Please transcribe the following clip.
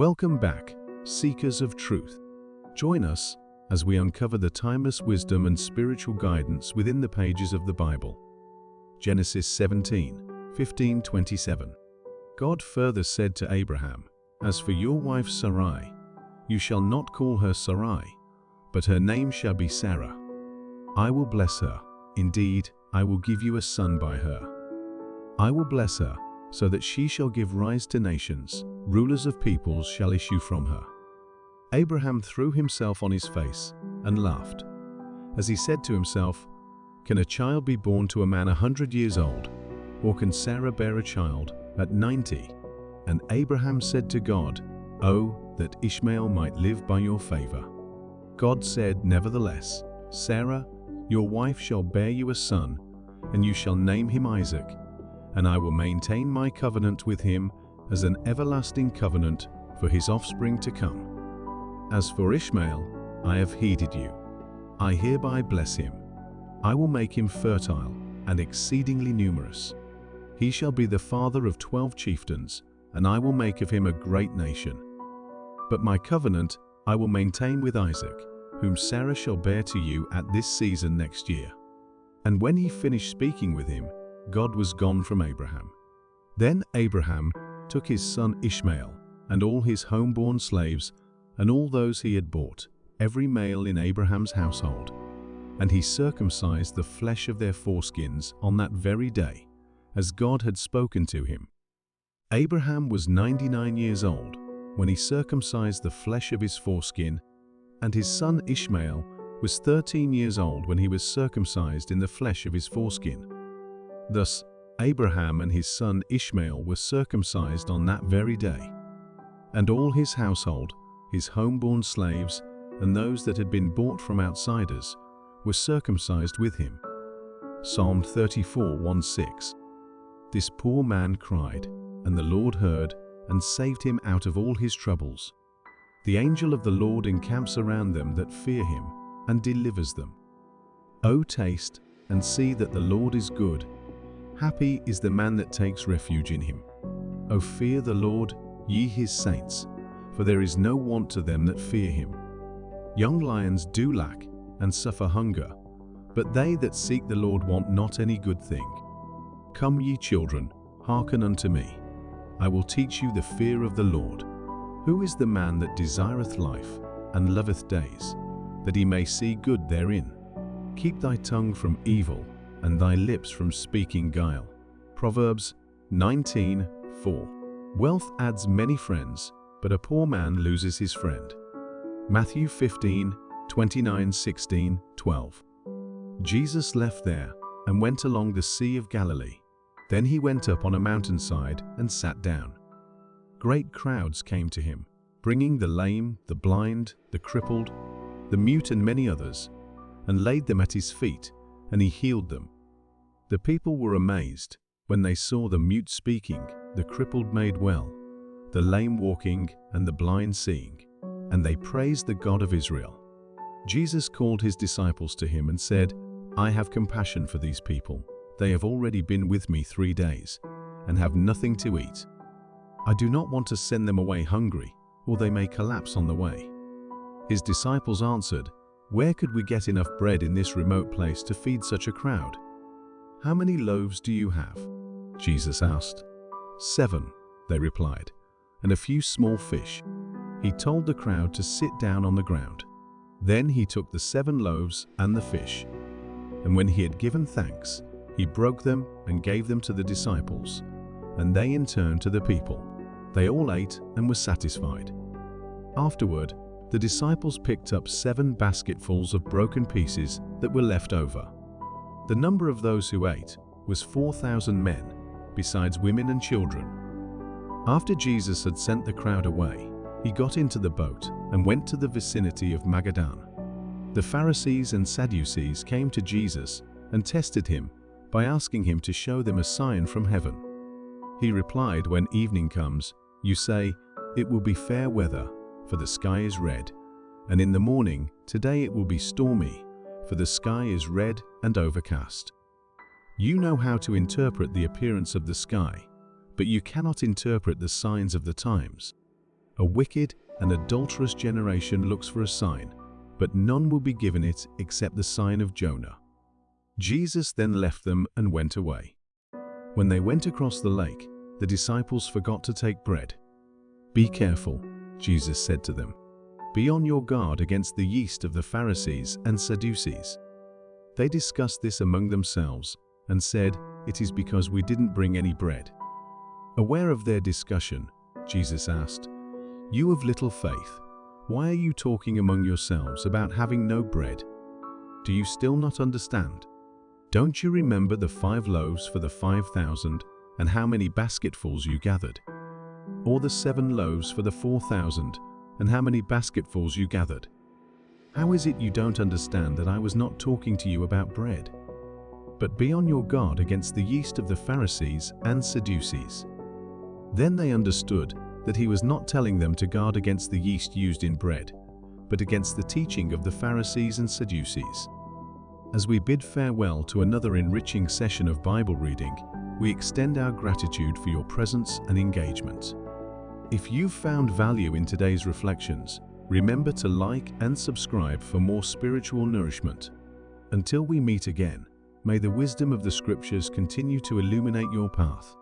Welcome back, seekers of truth. Join us as we uncover the timeless wisdom and spiritual guidance within the pages of the Bible. Genesis 17:15-27. God further said to Abraham, "As for your wife Sarai, you shall not call her Sarai, but her name shall be Sarah. I will bless her. Indeed, I will give you a son by her. I will bless her, so that she shall give rise to nations. Rulers of peoples shall issue from her." Abraham threw himself on his face and laughed, as he said to himself, "Can a child be born to a man 100 years old, or can Sarah bear a child at 90? And Abraham said to God, "Oh, that Ishmael might live by your favor." God said, "Nevertheless, Sarah, your wife shall bear you a son, and you shall name him Isaac, and I will maintain my covenant with him as an everlasting covenant for his offspring to come. As for Ishmael, I have heeded you. I hereby bless him. I will make him fertile and exceedingly numerous. He shall be the father of 12 chieftains, and I will make of him a great nation. But my covenant I will maintain with Isaac, whom Sarah shall bear to you at this season next year." And when he finished speaking with him, God was gone from Abraham. Then Abraham took his son Ishmael, and all his homeborn slaves, and all those he had bought, every male in Abraham's household, and he circumcised the flesh of their foreskins on that very day, as God had spoken to him. Abraham was 99 years old when he circumcised the flesh of his foreskin, and his son Ishmael was 13 years old when he was circumcised in the flesh of his foreskin. Thus, Abraham and his son Ishmael were circumcised on that very day, and all his household, his homeborn slaves, and those that had been bought from outsiders, were circumcised with him. Psalm 34:1-6. This poor man cried, and the Lord heard, and saved him out of all his troubles. The angel of the Lord encamps around them that fear him, and delivers them. O taste and see that the Lord is good. Happy is the man that takes refuge in him. O fear the Lord, ye his saints, for there is no want to them that fear him. Young lions do lack and suffer hunger, but they that seek the Lord want not any good thing. Come ye children, hearken unto me. I will teach you the fear of the Lord. Who is the man that desireth life, and loveth days, that he may see good therein? Keep thy tongue from evil, and thy lips from speaking guile. Proverbs 19:4. Wealth adds many friends, but a poor man loses his friend. Matthew 15:29-16-12. Jesus left there and went along the Sea of Galilee. Then he went up on a mountainside and sat down. Great crowds came to him, bringing the lame, the blind, the crippled, the mute and many others, and laid them at his feet, and he healed them. The people were amazed when they saw the mute speaking, the crippled made well, the lame walking, and the blind seeing, and they praised the God of Israel. Jesus called his disciples to him and said, "I have compassion for these people. They have already been with me 3 days, and have nothing to eat. I do not want to send them away hungry, or they may collapse on the way." His disciples answered, "Where could we get enough bread in this remote place to feed such a crowd? How many loaves do you have?" Jesus asked. 7, they replied, "and a few small fish." He told the crowd to sit down on the ground. Then he took the 7 loaves and the fish, and when he had given thanks, he broke them and gave them to the disciples, and they in turn to the people. They all ate and were satisfied. Afterward, the disciples picked up 7 basketfuls of broken pieces that were left over. The number of those who ate was 4,000 men, besides women and children. After Jesus had sent the crowd away, he got into the boat and went to the vicinity of Magadan. The Pharisees and Sadducees came to Jesus and tested him by asking him to show them a sign from heaven. He replied, "When evening comes, you say, 'It will be fair weather, for the sky is red,' and in the morning, 'Today it will be stormy, for the sky is red and overcast.' You know how to interpret the appearance of the sky, but you cannot interpret the signs of the times. A wicked and adulterous generation looks for a sign, but none will be given it except the sign of Jonah." Jesus then left them and went away. When they went across the lake, the disciples forgot to take bread. "Be careful," Jesus said to them. "Be on your guard against the yeast of the Pharisees and Sadducees." They discussed this among themselves and said, "It is because we didn't bring any bread." Aware of their discussion, Jesus asked, "You of little faith, why are you talking among yourselves about having no bread? Do you still not understand? Don't you remember the 5 loaves for the 5,000 and how many basketfuls you gathered? Or the 7 loaves for the 4,000 and how many basketfuls you gathered? How is it you don't understand that I was not talking to you about bread? But be on your guard against the yeast of the Pharisees and Sadducees." Then they understood that he was not telling them to guard against the yeast used in bread, but against the teaching of the Pharisees and Sadducees. As we bid farewell to another enriching session of Bible reading, we extend our gratitude for your presence and engagement. If you've found value in today's reflections, remember to like and subscribe for more spiritual nourishment. Until we meet again, may the wisdom of the Scriptures continue to illuminate your path.